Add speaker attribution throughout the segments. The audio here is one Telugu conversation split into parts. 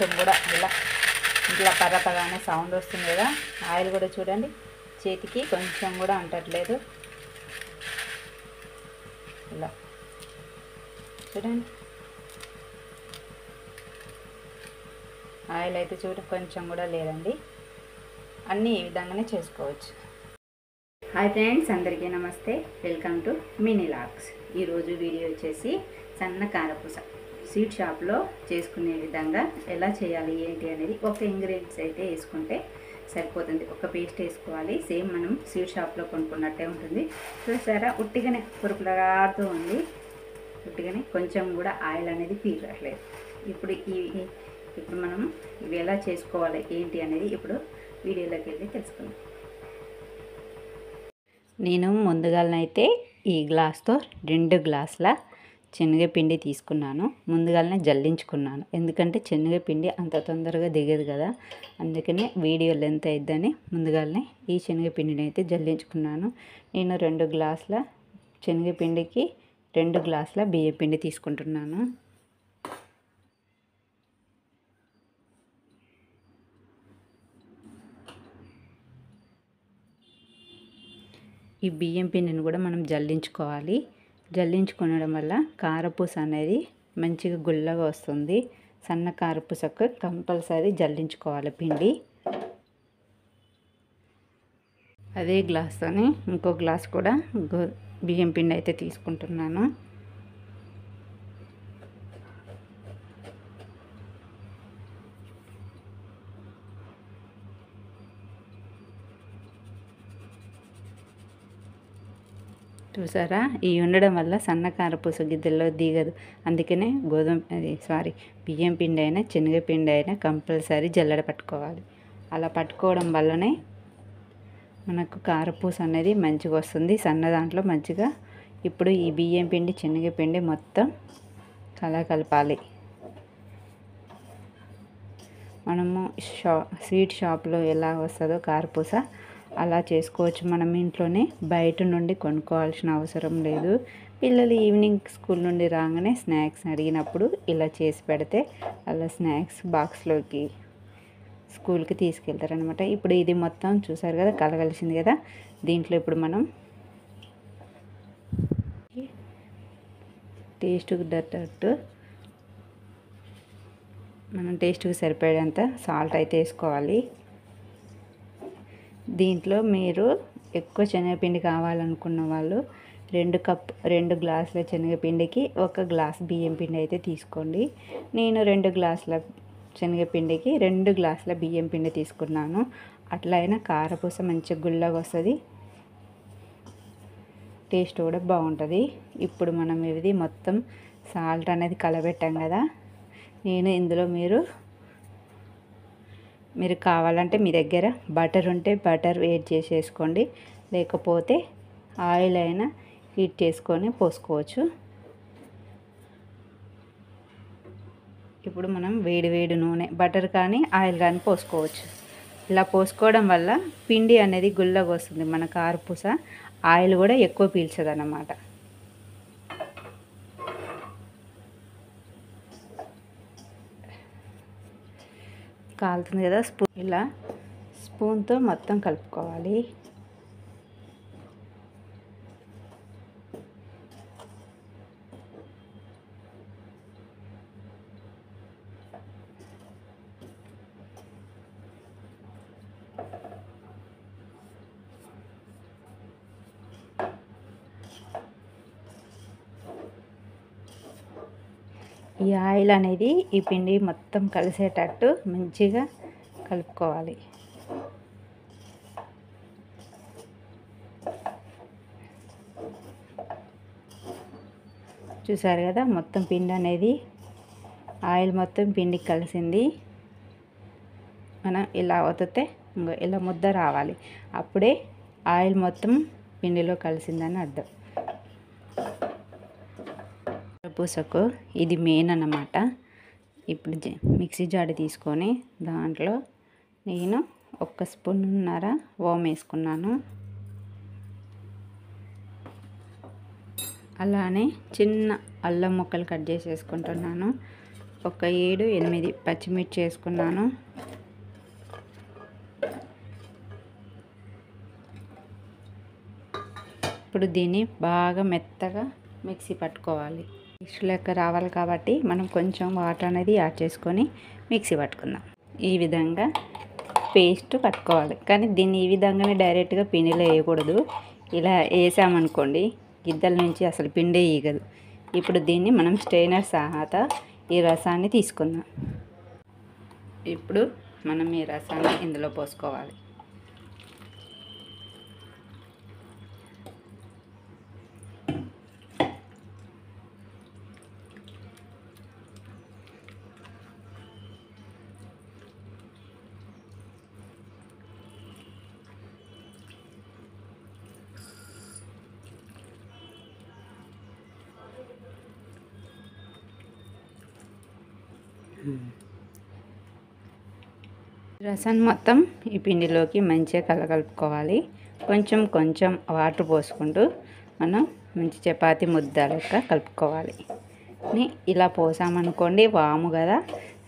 Speaker 1: కొంచెం కూడా ఇట్లా పర్రపగానే సౌండ్ వస్తుంది కదా. ఆయిల్ కూడా చూడండి చేతికి కొంచెం కూడా అంటట్లేదు. ఇలా చూడండి ఆయిల్ అయితే కొంచెం కూడా లేదండి. అన్నీ ఈ విధంగానే చేసుకోవచ్చు. హాయ్ ఫ్రెండ్స్, అందరికీ నమస్తే. Welcome to mini logs. ఈరోజు వీడియో వచ్చేసి సన్న కారపూస స్వీట్ షాప్లో చేసుకునే విధంగా ఎలా చేయాలి ఏంటి అనేది. ఒక ఇంగ్రీడియంట్స్ అయితే వేసుకుంటే సరిపోతుంది. ఒక పేస్ట్ వేసుకోవాలి. సేమ్ మనం స్వీట్ షాప్లో కొనుక్కున్నట్టే ఉంటుంది. చూసారా, ఉట్టిగానే పురుపులాడుతూ ఉంది. ఉట్టిగానే కొంచెం కూడా ఆయిల్ అనేది పీలట్లేదు. ఇప్పుడు మనం ఇవి ఎలా చేసుకోవాలి ఏంటి అనేది ఇప్పుడు వీడియోలోకి వెళ్ళి తెలుసుకుందాం. నేను ముందుగాలనైతే ఈ గ్లాస్తో 2 గ్లాసుల శనగపిండి తీసుకున్నాను. ముందుగానే జల్లించుకున్నాను, ఎందుకంటే శనగపిండి అంత తొందరగా దిగదు కదా, అందుకనే వీడియో లెంత్ అయిద్దని ముందుగానే ఈ శనగపిండిని అయితే జల్లించుకున్నాను. నేను 2 గ్లాసుల శనగపిండికి 2 గ్లాసుల బియ్యపిండి తీసుకుంటున్నాను. ఈ బియ్యం పిండిని కూడా మనం జల్లించుకోవాలి. జల్లించుకోవడం వల్ల కారపూస అనేది మంచిగా గుల్లగా వస్తుంది. సన్న కారపూసకు కంపల్సరీ జల్లించుకోవాలి పిండి. అదే గ్లాస్తోని ఇంకో గ్లాస్ కూడా బియ్యం పిండి అయితే తీసుకుంటున్నాను. చూసారా, ఈ ఉండడం వల్ల సన్న కారపూస గిద్దెల్లో దిగదు. అందుకనే బియ్యం పిండి అయినా శనగపిండి అయినా కంపల్సరీ జల్లెడ పట్టుకోవాలి. అలా పట్టుకోవడం వల్లనే మనకు కారపూస అనేది మంచిగా వస్తుంది, సన్న దాంట్లో మంచిగా. ఇప్పుడు ఈ బియ్యం పిండి శనగపిండి మొత్తం కలపాలి. మనము స్వీట్ షాప్లో ఎలా వస్తుందో కారపూస అలా చేసుకోవచ్చు మనం ఇంట్లోనే. బయట నుండి కొనుక్కోవాల్సిన అవసరం లేదు. పిల్లలు ఈవినింగ్ స్కూల్ నుండి రాగానే స్నాక్స్ అడిగినప్పుడు ఇలా చేసి పెడితే అలా స్నాక్స్ బాక్స్లోకి స్కూల్కి తీసుకెళ్తారనమాట. ఇప్పుడు ఇది మొత్తం చూసారు కదా, కలగలిసింది కదా. దీంట్లో ఇప్పుడు మనం టేస్ట్కి సరిపడేంత సాల్ట్ అయితే వేసుకోవాలి. దీంట్లో మీరు ఎక్కువ శనగపిండి కావాలనుకున్న వాళ్ళు 2 గ్లాసుల శనగపిండికి 1 గ్లాస్ బియ్యం పిండి అయితే తీసుకోండి. నేను 2 గ్లాసుల శనగపిండికి 2 గ్లాసుల బియ్యం పిండి తీసుకున్నాను. అట్లయినా కారపూస మంచిగా గుల్లగా వస్తుంది, టేస్ట్ కూడా బాగుంటుంది. ఇప్పుడు మనం ఇది మొత్తం సాల్ట్ అనేది కలబెట్టాం కదా. నేను ఇందులో మీరు కావాలంటే మీ దగ్గర బటర్ ఉంటే బటర్ వేడి చేసేసుకోండి, లేకపోతే ఆయిల్ అయినా హీట్ చేసుకొని పోసుకోవచ్చు. ఇప్పుడు మనం వేడి నూనె, బటర్ కానీ ఆయిల్ కానీ పోసుకోవచ్చు. ఇలా పోసుకోవడం వల్ల పిండి అనేది గుల్లగా వస్తుంది మన కారపూస. ఆయిల్ కూడా ఎక్కువ పీల్చదు అన్నమాట. కాలుతుంది కదా, ఇలా స్పూన్తో మొత్తం కలుపుకోవాలి. ఈ ఆయిల్ అనేది ఈ పిండి మొత్తం కలిసేటట్టు మంచిగా కలుపుకోవాలి. చూసారు కదా, మొత్తం పిండి అనేది ఆయిల్ మొత్తం పిండికి కలిసింది. మనం ఇలా ఒత్తితే ఇలా ముద్ద రావాలి, అప్పుడే ఆయిల్ మొత్తం పిండిలో కలిసిందని అర్థం. పూసకు ఇది మెయిన్ అన్నమాట. ఇప్పుడు మిక్సీ జాడి తీసుకొని దాంట్లో నేను 1 స్పూన్నర ఓం వేసుకున్నాను. అలానే చిన్న అల్లం ముక్కలు కట్ చేసి వేసుకుంటున్నాను. ఒక 7-8 పచ్చిమిర్చి వేసుకున్నాను. ఇప్పుడు దీన్ని బాగా మెత్తగా మిక్సీ పట్టుకోవాలి. పేస్ట్ లెక్క రావాలి కాబట్టి మనం కొంచెం వాటర్ అనేది యాడ్ చేసుకొని మిక్సీ పట్టుకుందాం. ఈ విధంగా పేస్ట్ పట్టుకోవాలి. కానీ దీన్ని ఈ విధంగానే డైరెక్ట్గా పిండిలో వేయకూడదు. ఇలా వేసామనుకోండి గిద్దల నుంచి అసలు పిండే ఈగదు. ఇప్పుడు దీన్ని మనం స్ట్రైనర్ సహాయత ఈ రసాన్ని తీసుకుందాం. ఇప్పుడు మనం ఈ రసాన్ని ఇందులో పోసుకోవాలి. రసం మొత్తం ఈ పిండిలోకి మంచిగా కలగలుపుకోవాలి. కొంచెం కొంచెం వాటర్ పోసుకుంటూ మనం మంచి చపాతీ ముద్ద లెక్క కలుపుకోవాలి. ఇలా పోసామనుకోండి వాము కదా,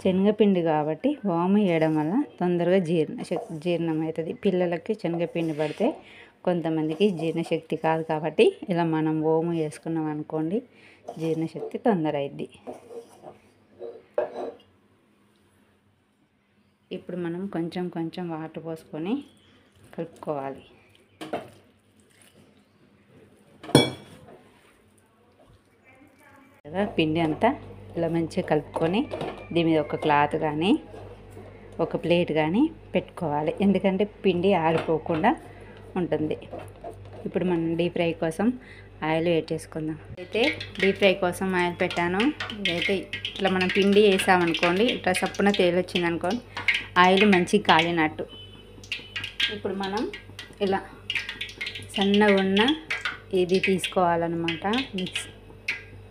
Speaker 1: శనగపిండి కాబట్టి వాము వేయడం వల్ల తొందరగా జీర్ణం అవుతుంది. పిల్లలకి శనగపిండి పడితే కొంతమందికి జీర్ణశక్తి కాదు కాబట్టి ఇలా మనం వాము వేసుకున్నాం అనుకోండి జీర్ణశక్తి తొందర అయింది. ఇప్పుడు మనం కొంచెం కొంచెం వాటర్ పోసుకొని కలుపుకోవాలి. పిండి అంతా ఇలా మంచిగా కలుపుకొని దీని మీద ఒక క్లాత్ కానీ ఒక ప్లేట్ కానీ పెట్టుకోవాలి. ఎందుకంటే పిండి ఆరిపోకుండా ఉంటుంది. ఇప్పుడు మనం డీప్ ఫ్రై కోసం ఆయిల్ వేడి చేసుకుందాం. అయితే డీప్ ఫ్రై కోసం ఆయిల్ పెట్టాను. ఇదైతే ఇట్లా మనం పిండి వేసామనుకోండి ఇట్లా సప్పున తేలొచ్చింది అనుకోండి ఆయిల్ మంచిగా కాలినట్టు. ఇప్పుడు మనం ఇలా సన్నగా ఉన్న ఇది తీసుకోవాలన్నమాట.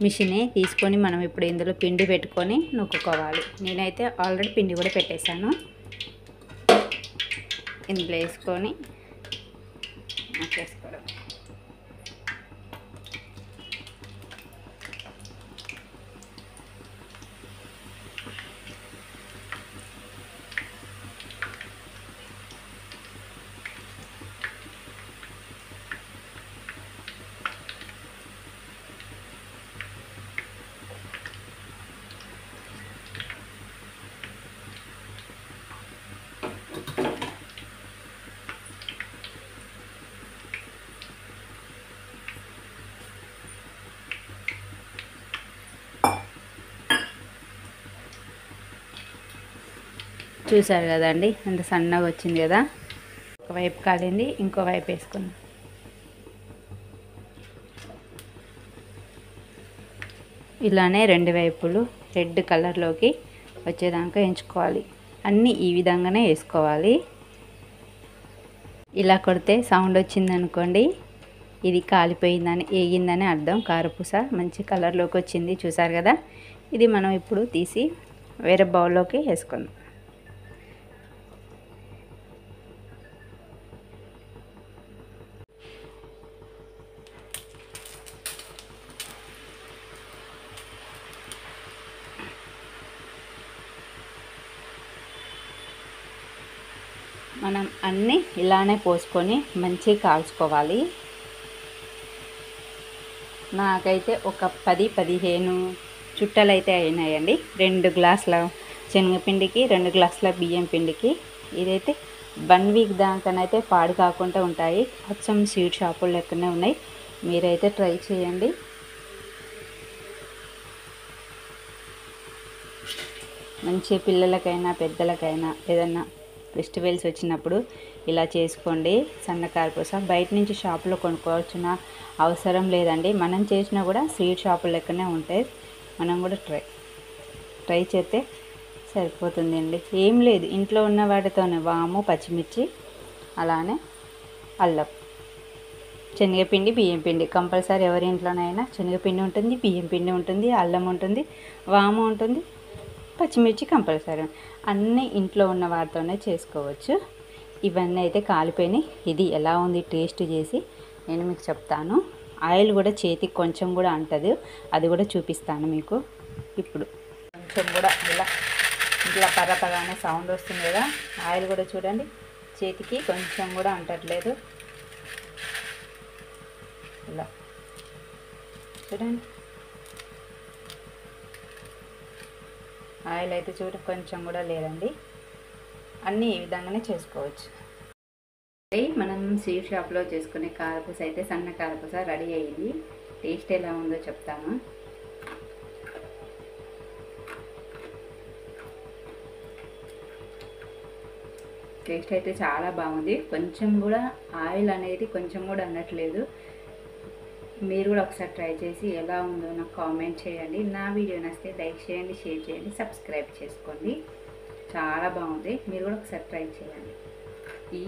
Speaker 1: మిషనే తీసుకొని మనం ఇప్పుడు ఇందులో పిండి పెట్టుకొని నొక్కుకోవాలి. నేనైతే ఆల్రెడీ పిండి కూడా పెట్టేశాను. ఇందులో వేసుకొని నొక్కేసుకోవడం. చూసారు కదండి ఎంత సన్నగా వచ్చింది కదా. ఒకవైపు కాలింది, ఇంకో వైపు వేసుకున్నాం. ఇలానే రెండు వైపులు రెడ్ కలర్లోకి వచ్చేదాకా ఎంచుకోవాలి. అన్నీ ఈ విధంగానే వేసుకోవాలి. ఇలా కొడితే సౌండ్ వచ్చిందనుకోండి ఇది కాలిపోయిందని వేగిందని అర్థం. కారపూస మంచి కలర్లోకి వచ్చింది చూసారు కదా. ఇది మనం ఇప్పుడు తీసి వేరే బౌల్లోకి వేసుకుందాం. మనం అన్నీ ఇలానే పోసుకొని మంచిగా కాల్చుకోవాలి. నాకైతే ఒక 10-15 చుట్టలు అయితే అయినాయండి. 2 గ్లాసుల శనగపిండికి 2 గ్లాసుల బియ్యం పిండికి. ఇదైతే 1 వీక్ దాకానైతే పాడు కాకుండా ఉంటాయి. అచ్చం స్వీట్ షాపులు లెక్కనే ఉన్నాయి. మీరైతే ట్రై చేయండి. మంచి పిల్లలకైనా పెద్దలకైనా ఏదన్నా ఫెస్టివల్స్ వచ్చినప్పుడు ఇలా చేసుకోండి. సన్న కారపూస బయట నుంచి షాపులో కొనుక్కోవాల్సిన అవసరం లేదండి. మనం చేసినా కూడా స్వీట్ షాపుల లెక్కనే ఉంటాయి. మనం కూడా ట్రై చేస్తే సరిపోతుంది అండి. ఏం లేదు, ఇంట్లో ఉన్న వాటితోనే వాము, పచ్చిమిర్చి, అలానే అల్లం, శనగపిండి, బియ్యం పిండి. కంపల్సరీ ఎవరి ఇంట్లోనైనా శనగపిండి ఉంటుంది, బియ్యం పిండి ఉంటుంది, అల్లం ఉంటుంది, వాము ఉంటుంది, పచ్చిమిర్చి కంపల్సరీ. అన్నీ ఇంట్లో ఉన్న వాటితోనే చేసుకోవచ్చు. ఇవన్నీ అయితే కాలిపోయినాయి. ఇది ఎలా ఉంది టేస్ట్ చేసి నేను మీకు చెప్తాను. ఆయిల్ కూడా చేతికి కొంచెం కూడా అంటదు, అది కూడా చూపిస్తాను మీకు. ఇప్పుడు కొంచెం కూడా ఇట్లా పర్రపగానే సౌండ్ వస్తుంది కదా. ఆయిల్ కూడా చూడండి చేతికి కొంచెం కూడా అంటట్లేదు. ఇలా చూడండి ఆయిల్ అయితే కొంచెం కూడా లేదండి. అన్నీ ఈ విధంగానే చేసుకోవచ్చు. మనం స్వీట్ షాప్లో చేసుకునే కారపూస అయితే సన్న కారపూస రెడీ అయ్యింది. టేస్ట్ ఎలా ఉందో చెప్తాను. టేస్ట్ అయితే చాలా బాగుంది. కొంచెం కూడా ఆయిల్ అనేది కొంచెం కూడా అనట్లేదు. మీరు కూడా ఒకసారి ట్రై చేసి ఎలా ఉందో నాకు కామెంట్ చేయండి. నా వీడియో నచ్చితే లైక్ చేయండి, షేర్ చేయండి, సబ్స్క్రైబ్ చేసుకోండి. చాలా బాగుంది. మీరు కూడా ఒకసారి ట్రై చేయండి. ఈ